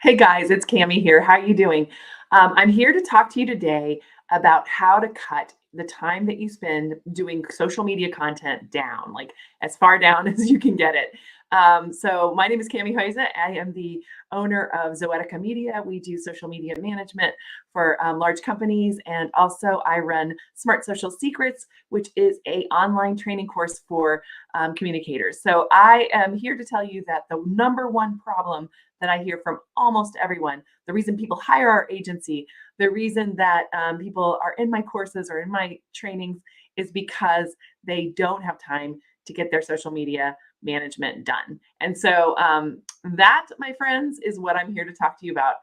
Hey guys, it's Cami here. How are you doing? I'm here to talk to you today about how to cut the time that you spend doing social media content down, like as far down as you can get it. So my name is Cami Hoyza. I am the owner of Zoetica Media. We do social media management for large companies, and also I run Smart Social Secrets, which is a online training course for communicators. So I am here to tell you that the number one problem that I hear from almost everyone. The reason people hire our agency, the reason that people are in my courses or in my trainings is because they don't have time to get their social media management done. And so that, my friends, is what I'm here to talk to you about.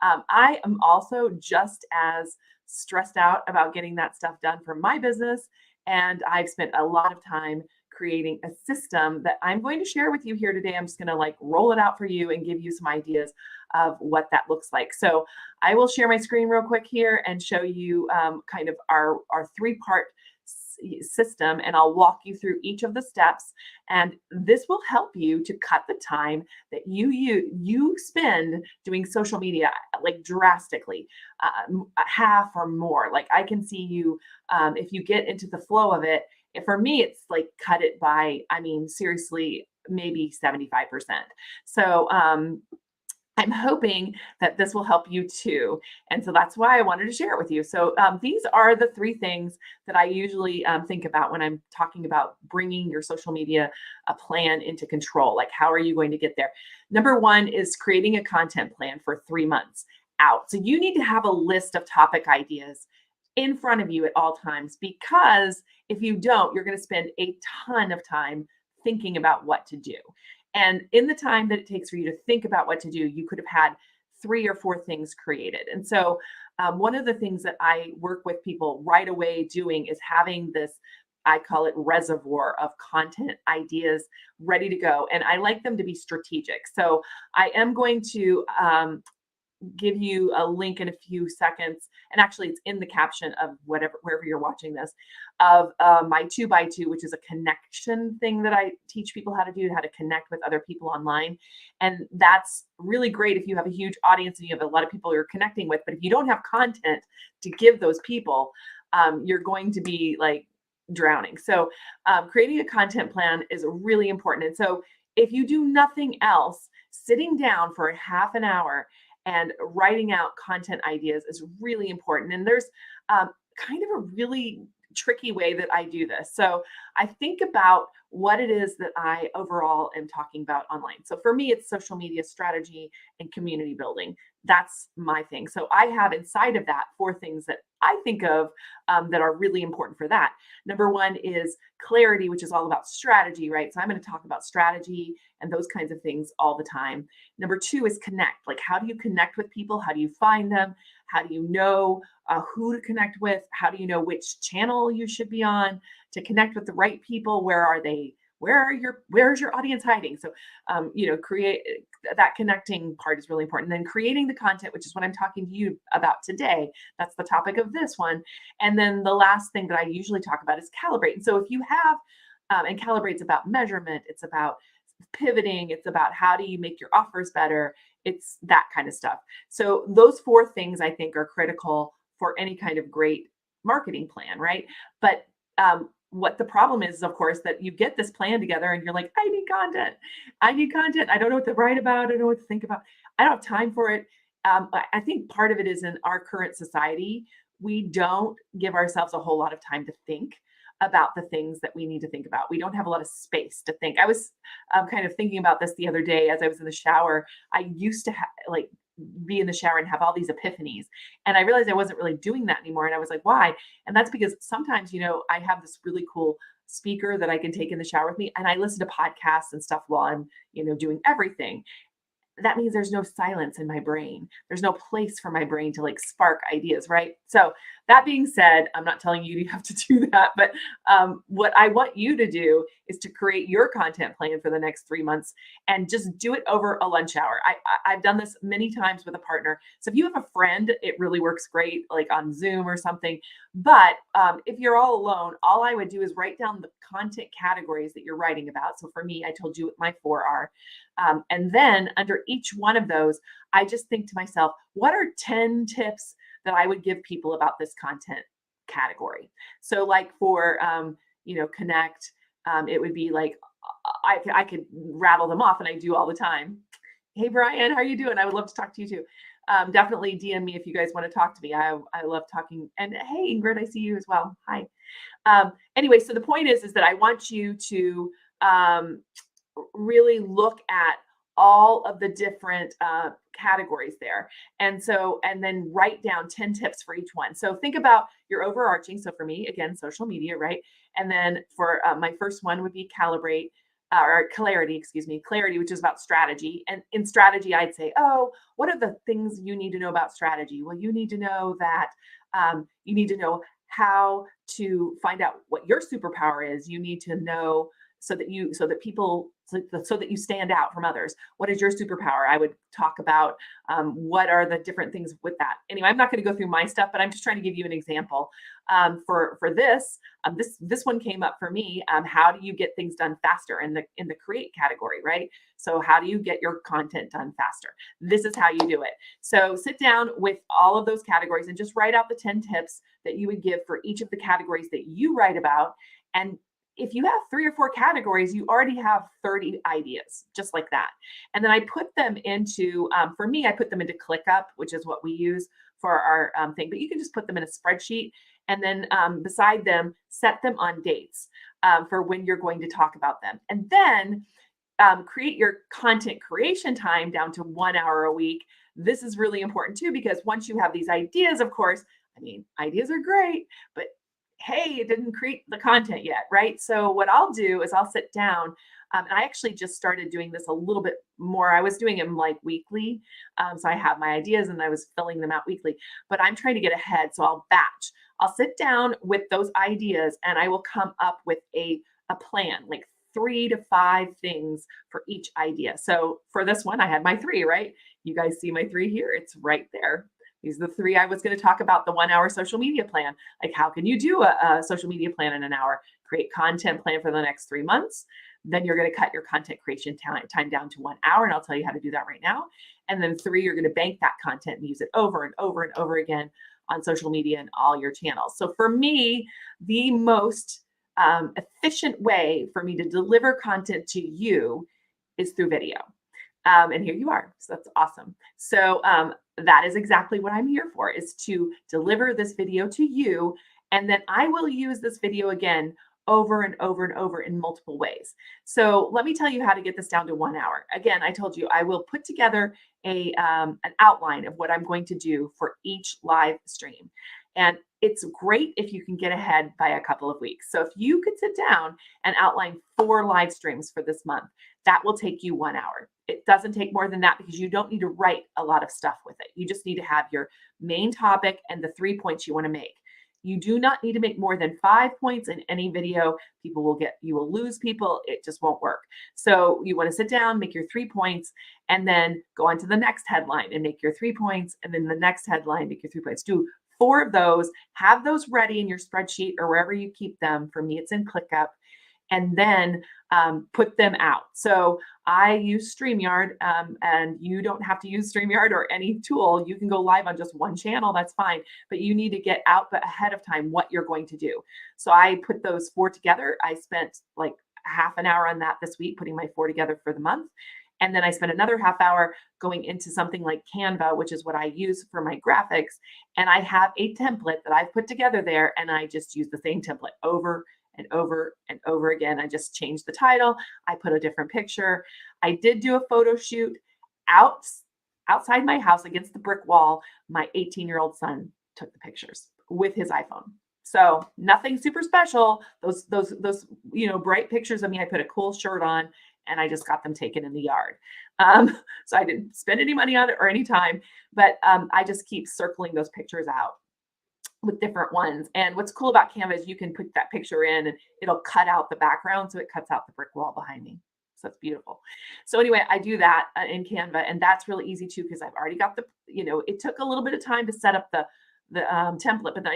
I am also just as stressed out about getting that stuff done for my business. And I've spent a lot of time creating a system that I'm going to share with you here today. I'm just going to like roll it out for you and give you some ideas of what that looks like. So I will share my screen real quick here and show you kind of our three-part system, and I'll walk you through each of the steps, and this will help you to cut the time that you spend doing social media like drastically, half or more. Like I can see you, if you get into the flow of it. For me, it's like cut it by, I mean, seriously, maybe 75%. So I'm hoping that this will help you too. And so that's why I wanted to share it with you. So these are the three things that I usually think about when I'm talking about bringing your social media plan into control. Like, how are you going to get there? Number one is creating a content plan for 3 months out. So you need to have a list of topic ideas in front of you at all times, because if you don't, you're going to spend a ton of time thinking about what to do. And in the time that it takes for you to think about what to do, you could have had 3 or 4 things created. And so, one of the things that I work with people right away doing is having this, I call it reservoir of content ideas ready to go. And I like them to be strategic. So I am going to give you a link in a few seconds, and actually it's in the caption of whatever, wherever you're watching this, of my 2x2, which is a connection thing that I teach people how to do, how to connect with other people online. And that's really great if you have a huge audience and you have a lot of people you're connecting with. But if you don't have content to give those people, you're going to be like drowning. So creating a content plan is really important. And so if you do nothing else, sitting down for a half an hour and writing out content ideas is really important. And there's kind of a really tricky way that I do this. So I think about what it is that I overall am talking about online. So for me, it's social media strategy and community building. That's my thing. So I have inside of that 4 things that I think of that are really important for that. Number one is clarity, which is all about strategy, right? So I'm going to talk about strategy and those kinds of things all the time. Number 2 is connect. Like, how do you connect with people? How do you find them? How do you know who to connect with? How do you know which channel you should be on to connect with the right people? Where are they? Where's your audience hiding? So, create that connecting part is really important. And then creating the content, which is what I'm talking to you about today. That's the topic of this one. And then the last thing that I usually talk about is calibrate. And so if you have, and calibrate's about measurement, it's about pivoting, it's about how do you make your offers better, it's that kind of stuff. So those 4 things I think are critical for any kind of great marketing plan, right? But what the problem is, of course, that you get this plan together and you're like, I need content. I need content. I don't know what to write about. I don't know what to think about. I don't have time for it. I think part of it is in our current society, we don't give ourselves a whole lot of time to think about the things that we need to think about. We don't have a lot of space to think. I was kind of thinking about this the other day as I was in the shower. I used to like be in the shower and have all these epiphanies. And I realized I wasn't really doing that anymore. And I was like, why? And that's because sometimes, I have this really cool speaker that I can take in the shower with me, and I listen to podcasts and stuff while I'm, doing everything. That means there's no silence in my brain. There's no place for my brain to like spark ideas, right? So that being said, I'm not telling you you have to do that, but what I want you to do is to create your content plan for the next 3 months and just do it over a lunch hour. I've done this many times with a partner. So if you have a friend, it really works great, like on Zoom or something. But if you're all alone, all I would do is write down the content categories that you're writing about. So for me, I told you what my 4 are. And then under each one of those, I just think to myself, what are 10 tips that I would give people about this content category? So, like for, connect, it would be like, I could rattle them off and I do all the time. Hey, Brian, how are you doing? I would love to talk to you too. Definitely DM me if you guys want to talk to me. I love talking. And hey, Ingrid, I see you as well. Hi. Anyway, so the point is that I want you to um, really look at all of the different categories there. And then write down 10 tips for each one. So think about your overarching. So for me, again, social media, right? And then for my first one would be calibrate. Or clarity, excuse me, clarity, which is about strategy. And in strategy, I'd say, oh, what are the things you need to know about strategy? Well, you need to know that you need to know how to find out what your superpower is. You need to know so that you stand out from others. What is your superpower? I would talk about what are the different things with that. Anyway, I'm not going to go through my stuff, but I'm just trying to give you an example. For this, this one came up for me. How do you get things done faster in the create category, right? So how do you get your content done faster? This is how you do it. So sit down with all of those categories and just write out the 10 tips that you would give for each of the categories that you write about. And if you have 3 or 4 categories, you already have 30 ideas, just like that. And then I put them into, for me, I put them into ClickUp, which is what we use for our thing. But you can just put them in a spreadsheet, and then beside them, set them on dates for when you're going to talk about them. And then create your content creation time down to 1 hour a week. This is really important too, because once you have these ideas, of course, I mean, ideas are great, but hey, it didn't create the content yet, right? So what I'll do is I'll sit down, and I actually just started doing this a little bit more. I was doing them like weekly. So I have my ideas and I was filling them out weekly, but I'm trying to get ahead. So I'll batch. I'll sit down with those ideas and I will come up with a plan, like 3 to 5 things for each idea. So for this one, I had my 3, right? You guys see my 3 here. It's right there. These are the 3 I was going to talk about. The 1 hour social media plan. Like, how can you do a social media plan in an hour? Create content plan for the next 3 months. Then you're going to cut your content creation time down to 1 hour. And I'll tell you how to do that right now. And then 3, you're going to bank that content and use it over and over and over again on social media and all your channels. So for me, the most efficient way for me to deliver content to you is through video. And here you are. So that's awesome. So that is exactly what I'm here for, is to deliver this video to you. And then I will use this video again over and over and over in multiple ways. So let me tell you how to get this down to 1 hour. Again, I told you I will put together an outline of what I'm going to do for each live stream. And it's great if you can get ahead by a couple of weeks. So if you could sit down and outline 4 live streams for this month, that will take you 1 hour. It doesn't take more than that because you don't need to write a lot of stuff with it. You just need to have your main topic and the 3 points you want to make. You do not need to make more than 5 points in any video. You will lose people. It just won't work. So you want to sit down, make your 3 points, and then go on to the next headline and make your 3 points. And then the next headline, make your 3 points. Do 4 of those, have those ready in your spreadsheet or wherever you keep them. For me, it's in ClickUp. And then put them out. So I use StreamYard, and you don't have to use StreamYard or any tool. You can go live on just one channel, that's fine. But you need to get out ahead of time what you're going to do. So I put those 4 together. I spent like half an hour on that this week, putting my 4 together for the month. And then I spent another half hour going into something like Canva, which is what I use for my graphics. And I have a template that I've put together there, and I just use the same template over and over and over again. I just changed the title. I put a different picture. I did do a photo shoot outside my house against the brick wall. My 18-year-old son took the pictures with his iPhone. So nothing super special. Those bright pictures of me. I put a cool shirt on and I just got them taken in the yard. So I didn't spend any money on it or any time, but I just keep circling those pictures out with different ones. And what's cool about Canva is you can put that picture in and it'll cut out the background. So it cuts out the brick wall behind me. So it's beautiful. So anyway, I do that in Canva, and that's really easy too, because I've already got it took a little bit of time to set up the template, but then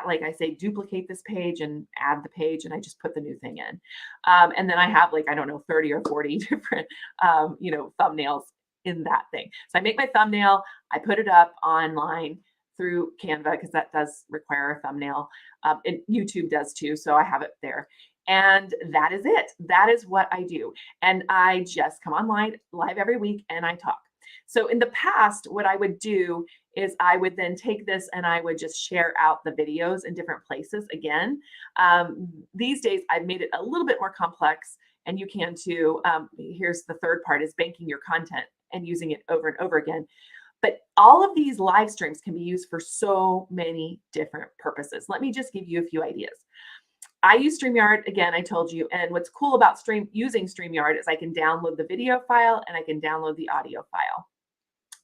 like I say, duplicate this page and add the page, and I just put the new thing in. And then I have like, I don't know, 30 or 40 different, thumbnails in that thing. So I make my thumbnail, I put it up online through Canva because that does require a thumbnail. And YouTube does too. So I have it there. And that is it. That is what I do. And I just come online live every week and I talk. So in the past, what I would do is I would then take this and I would just share out the videos in different places again. These days, I've made it a little bit more complex, and you can too. Here's the third part is banking your content and using it over and over again. But all of these live streams can be used for so many different purposes. Let me just give you a few ideas. I use StreamYard, again, I told you, and what's cool about using StreamYard is I can download the video file and I can download the audio file,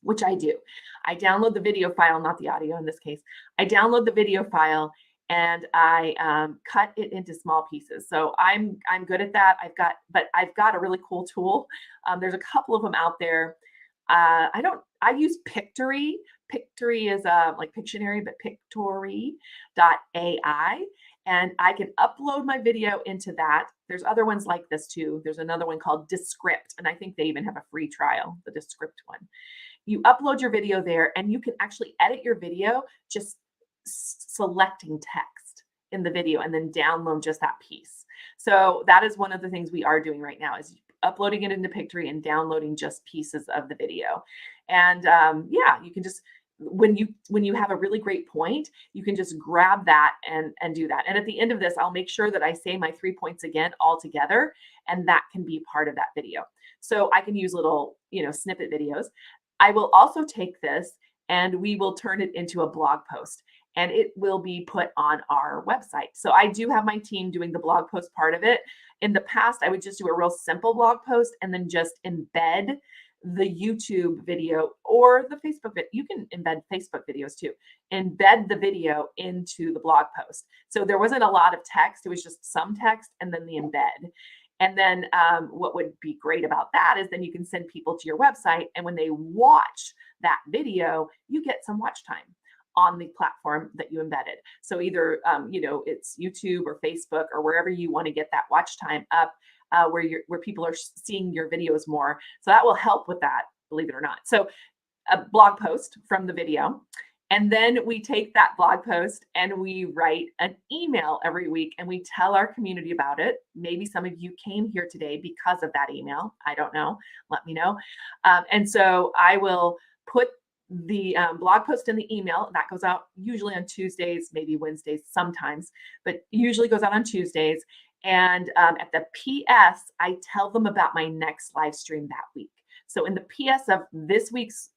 which I do. I download the video file, not the audio in this case. I download the video file and I cut it into small pieces. So I'm good at that. I've got a really cool tool. There's a couple of them out there. I use Pictory. Pictory is like Pictionary, but Pictory.ai. And I can upload my video into that. There's other ones like this too. There's another one called Descript, and I think they even have a free trial, the Descript one. You upload your video there, and you can actually edit your video just selecting text in the video and then download just that piece. So that is one of the things we are doing right now is uploading it into Pictory and downloading just pieces of the video. And yeah, you can just, when you have a really great point, you can just grab that and do that. And at the end of this, I'll make sure that I say my 3 points again all together, and that can be part of that video. So I can use little, snippet videos. I will also take this and we will turn it into a blog post, and it will be put on our website. So I do have my team doing the blog post part of it. In the past, I would just do a real simple blog post and then just embed the YouTube video or the Facebook video. You can embed Facebook videos too. Embed the video into the blog post. So there wasn't a lot of text. It was just some text and then the embed. And then what would be great about that is then you can send people to your website, and when they watch that video, you get some watch time on the platform that you embedded. So either it's YouTube or Facebook or wherever you want to get that watch time up, where people are seeing your videos more. So that will help with that, believe it or not. So a blog post from the video. And then we take that blog post and we write an email every week and we tell our community about it. Maybe some of you came here today because of that email. I don't know. Let me know. And so I will put the blog post in the email. That goes out usually on Tuesdays, maybe Wednesdays sometimes, but usually goes out on Tuesdays. And at the PS, I tell them about my next live stream that week. So in the PS of this week's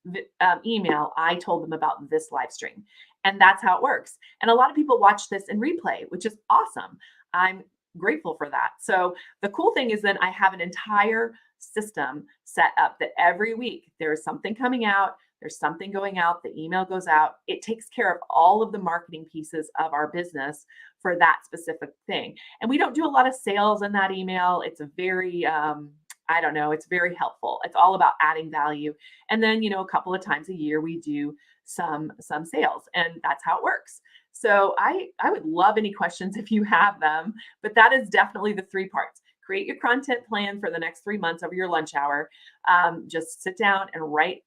email, I told them about this live stream. And that's how it works. And a lot of people watch this in replay, which is awesome. I'm grateful for that. So the cool thing is then I have an entire system set up that every week there's something coming out, there's something going out, the email goes out. It takes care of all of the marketing pieces of our business for that specific thing. And we don't do a lot of sales in that email. It's a very, it's very helpful. It's all about adding value. And then, a couple of times a year, we do some sales, and that's how it works. So I would love any questions if you have them, but that is definitely the 3 parts. Create your content plan for the next 3 months over your lunch hour. Just sit down and write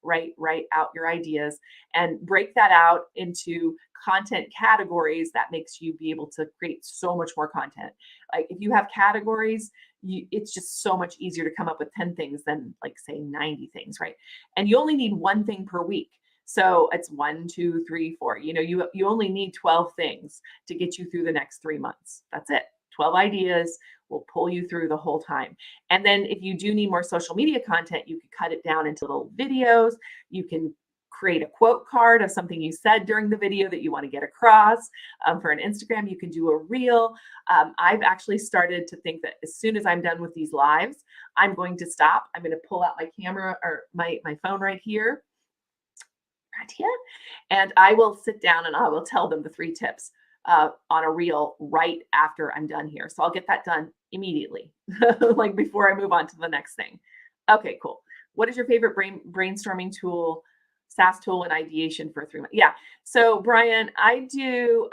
out your ideas and break that out into content categories. That makes you be able to create so much more content. Like if you have categories, it's just so much easier to come up with 10 things than like say 90 things, right? And you only need 1 thing per week. So it's 1, 2, 3, 4. You only need 12 things to get you through the next 3 months. That's it. 12 ideas will pull you through the whole time. And then if you do need more social media content, you can cut it down into little videos. You can create a quote card of something you said during the video that you want to get across. For an Instagram, you can do a reel. I've actually started to think that as soon as I'm done with these lives, I'm going to stop. I'm going to pull out my camera or my phone right here, and I will sit down and I will tell them the 3 tips on a reel right after I'm done here. So I'll get that done immediately, like before I move on to the next thing. Okay, cool. What is your favorite brainstorming tool SaaS tool and ideation for 3 months. Yeah. So Brian, I do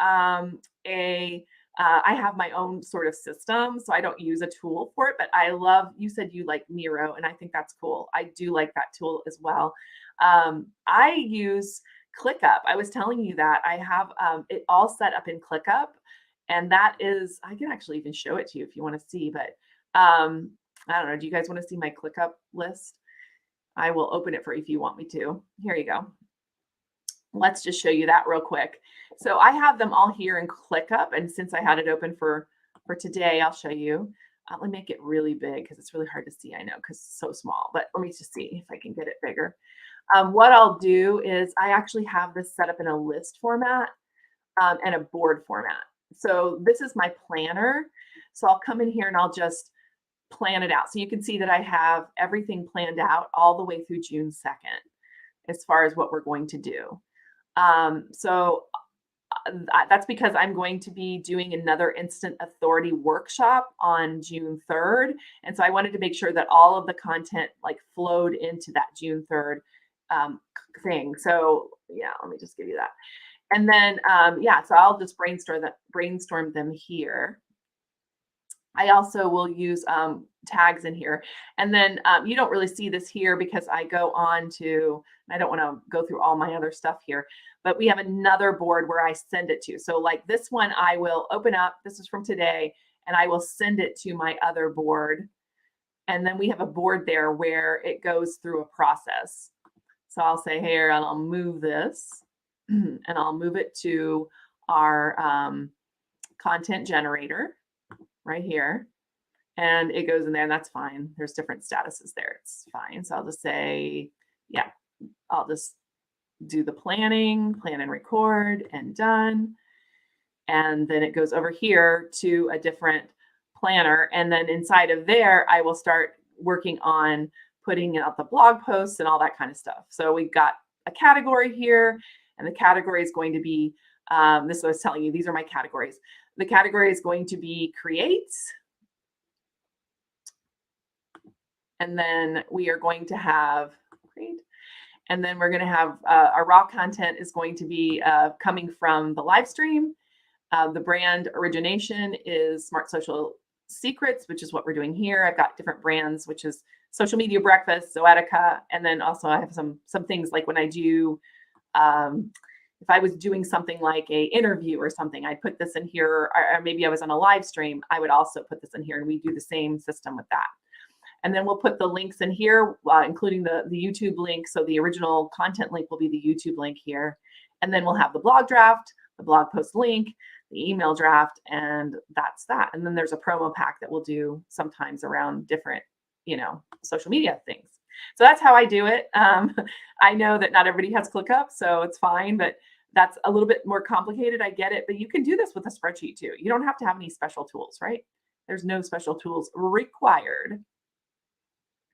I have my own sort of system, so I don't use a tool for it, but I love, you said you like Miro, and I think that's cool. I do like that tool as well. I use ClickUp. I was telling you that I have it all set up in ClickUp, and that is, I can actually even show it to you if you want to see, but I don't know. Do you guys want to see my ClickUp list? I will open it for you if you want me to. Here you go. Let's just show you that real quick. So I have them all here in ClickUp, and since I had it open for today, I'll show you. Let me make it really big because it's really hard to see, I know, because it's so small, but let me just see if I can get it bigger. What I'll do is I actually have this set up in a list format and a board format. So this is my planner. So I'll come in here and I'll just plan it out. So you can see that I have everything planned out all the way through June 2nd as far as what we're going to do. That's because I'm going to be doing another instant authority workshop on June 3rd. And so I wanted to make sure that all of the content like flowed into that June 3rd thing. So yeah, let me just give you that. And then, yeah, so I'll just brainstorm them here. I also will use tags in here. And then you don't really see this here because I go on to, I don't want to go through all my other stuff here, but we have another board where I send it to. So like this one, I will open up, this is from today, and I will send it to my other board. And then we have a board there where it goes through a process. So I'll say here, and I'll move this and I'll move it to our content generator right here. And it goes in there, and that's fine. There's different statuses there. It's fine. So I'll just say, yeah, I'll just do the planning, plan and record, and done. And then it goes over here to a different planner. And then inside of there, I will start working on putting out the blog posts and all that kind of stuff. So we've got a category here, and the category is going to be, this is what I was telling you, these are my categories. The category is going to be creates. And then we are going to have create. And then we're going to have our raw content is going to be coming from the live stream. The brand origination is Smart Social Secrets, which is what we're doing here. I've got different brands, which is Social Media Breakfast, Zoetica. And then also I have some things like when I do, if I was doing something like a interview or something, I'd put this in here, or maybe I was on a live stream, I would also put this in here, and we do the same system with that. And then we'll put the links in here, including the YouTube link. So the original content link will be the YouTube link here. And then we'll have the blog draft, the blog post link, the email draft, and that's that. And then there's a promo pack that we'll do sometimes around different, social media things. So that's how I do it. I know that not everybody has ClickUp, so it's fine, but that's a little bit more complicated. I get it, but you can do this with a spreadsheet too. You don't have to have any special tools, right? There's no special tools required.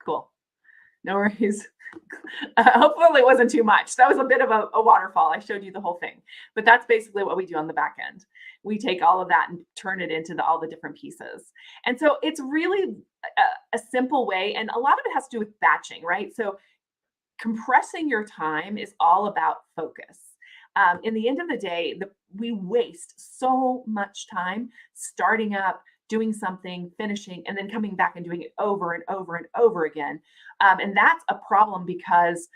Cool. No worries. Hopefully it wasn't too much. That was a bit of a waterfall. I showed you the whole thing, but that's basically what we do on the back end. We take all of that and turn it into all the different pieces. And so it's really a simple way. And a lot of it has to do with batching, right? So compressing your time is all about focus. In the end of the day, we waste so much time starting up, doing something, finishing, and then coming back and doing it over and over and over again. And that's a problem because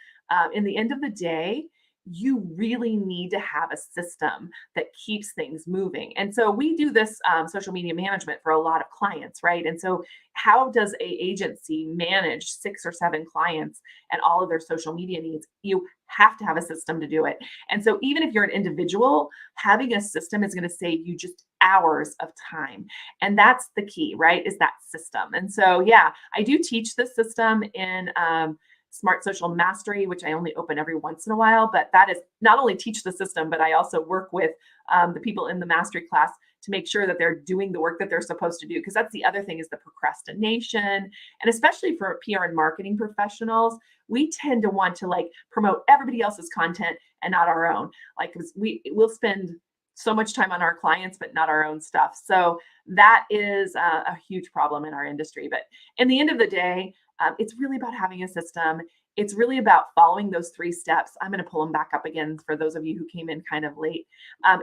in the end of the day, you really need to have a system that keeps things moving. And so we do this social media management for a lot of clients, right? And so how does a agency manage 6 or 7 clients and all of their social media needs? You have to have a system to do it. And so even if you're an individual, having a system is going to save you just hours of time. And that's the key, right? Is that system. And so, yeah, I do teach this system in Smart Social Mastery, which I only open every once in a while, but that is not only teach the system, but I also work with the people in the mastery class to make sure that they're doing the work that they're supposed to do. Because that's the other thing is the procrastination. And especially for PR and marketing professionals, we tend to want to like promote everybody else's content and not our own. Like we'll spend so much time on our clients, but not our own stuff. So that is a huge problem in our industry. But in the end of the day, It's really about having a system. It's really about following those 3 steps. I'm going to pull them back up again for those of you who came in kind of late.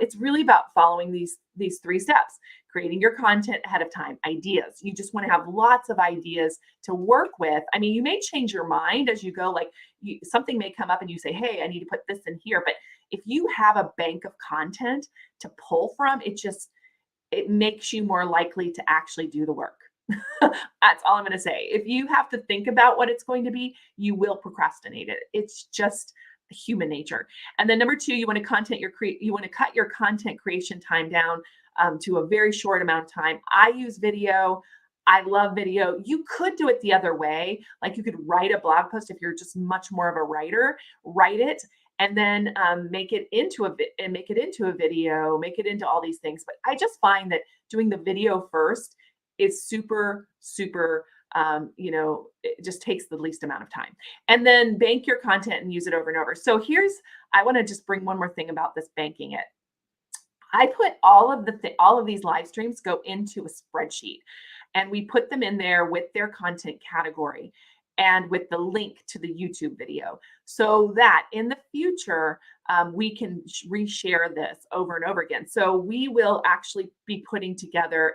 It's really about following these 3 steps. Creating your content ahead of time, ideas. You just want to have lots of ideas to work with. I mean, you may change your mind as you go, like something may come up and you say, hey, I need to put this in here. But if you have a bank of content to pull from, it makes you more likely to actually do the work. That's all I'm going to say. If you have to think about what it's going to be, you will procrastinate it. It's just human nature. And then number 2, you want to cut your content creation time down to a very short amount of time. I use video. I love video. You could do it the other way. Like you could write a blog post if you're just much more of a writer, write it and then make it into a video, make it into all these things. But I just find that doing the video first is super, super, it just takes the least amount of time. And then bank your content and use it over and over. So I want to just bring one more thing about this banking it. I put all of these live streams go into a spreadsheet and we put them in there with their content category and with the link to the YouTube video so that in the future, we can reshare this over and over again. So we will actually be putting together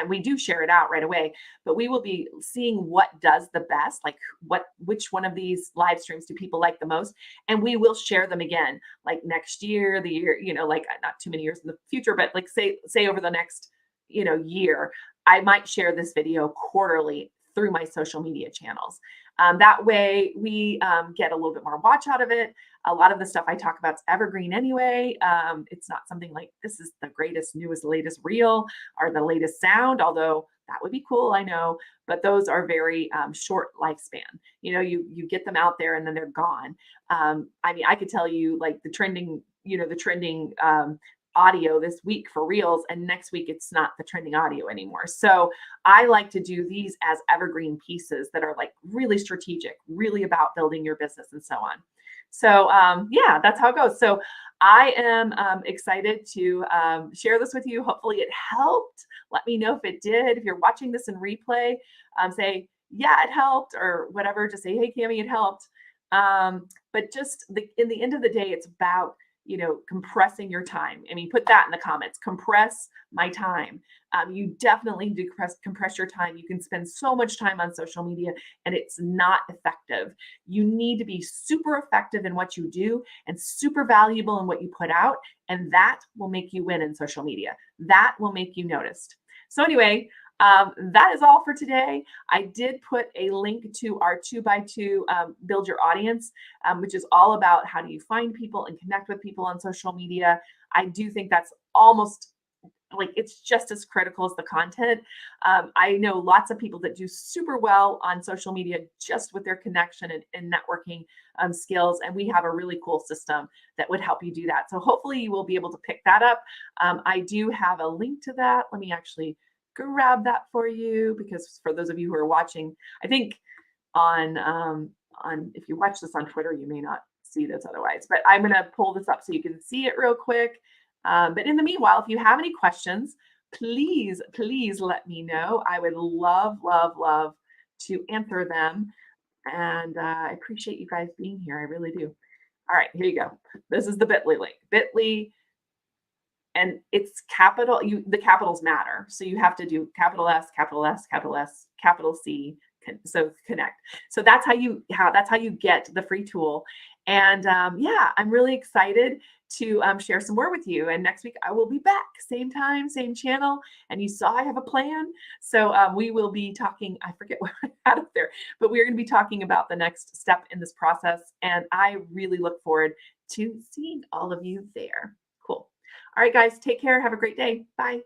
we do share it out right away, but we will be seeing what does the best, like which one of these live streams do people like the most, and we will share them again, like next year, the year, like not too many years in the future, but like say over the next, year, I might share this video quarterly through my social media channels. That way we get a little bit more watch out of it. A lot of the stuff I talk about is evergreen anyway. It's not something like this is the greatest, newest, latest reel or the latest sound, although that would be cool, I know, but those are very short lifespan. You get them out there and then they're gone. I mean, I could tell you like the trending audio this week for reels, and next week it's not the trending audio anymore. So I like to do these as evergreen pieces that are like really strategic, really about building your business and so on. So yeah, that's how it goes. So I am excited to share this with you. Hopefully it helped. Let me know if it did. If you're watching this in replay, say, yeah, it helped, or whatever. Just say, hey, Cami, it helped. But just in the end of the day, it's about compressing your time. I mean, put that in the comments, compress my time. You definitely do compress your time. You can spend so much time on social media and it's not effective. You need to be super effective in what you do and super valuable in what you put out. And that will make you win in social media. That will make you noticed. So anyway, that is all for today. I did put a link to our 2x2 Build Your Audience, which is all about how do you find people and connect with people on social media. I do think that's almost like it's just as critical as the content. I know lots of people that do super well on social media just with their connection and networking skills. And we have a really cool system that would help you do that. So hopefully you will be able to pick that up. I do have a link to that. Let me actually grab that for you, because for those of you who are watching, I think on if you watch this on Twitter, you may not see this otherwise, but I'm going to pull this up so you can see it real quick. But in the meanwhile, if you have any questions, please let me know. I would love to answer them. And I appreciate you guys being here. I really do. All right, here you go. This is the Bitly link. Bitly, and it's capital. The capitals matter, so you have to do capital S, capital S, capital S, capital C. So connect. So that's how you get the free tool. And yeah, I'm really excited to share some more with you. And next week I will be back, same time, same channel. And you saw I have a plan. So we will be talking. I forget what I had up there, but we're going to be talking about the next step in this process. And I really look forward to seeing all of you there. Cool. All right, guys, take care. Have a great day. Bye.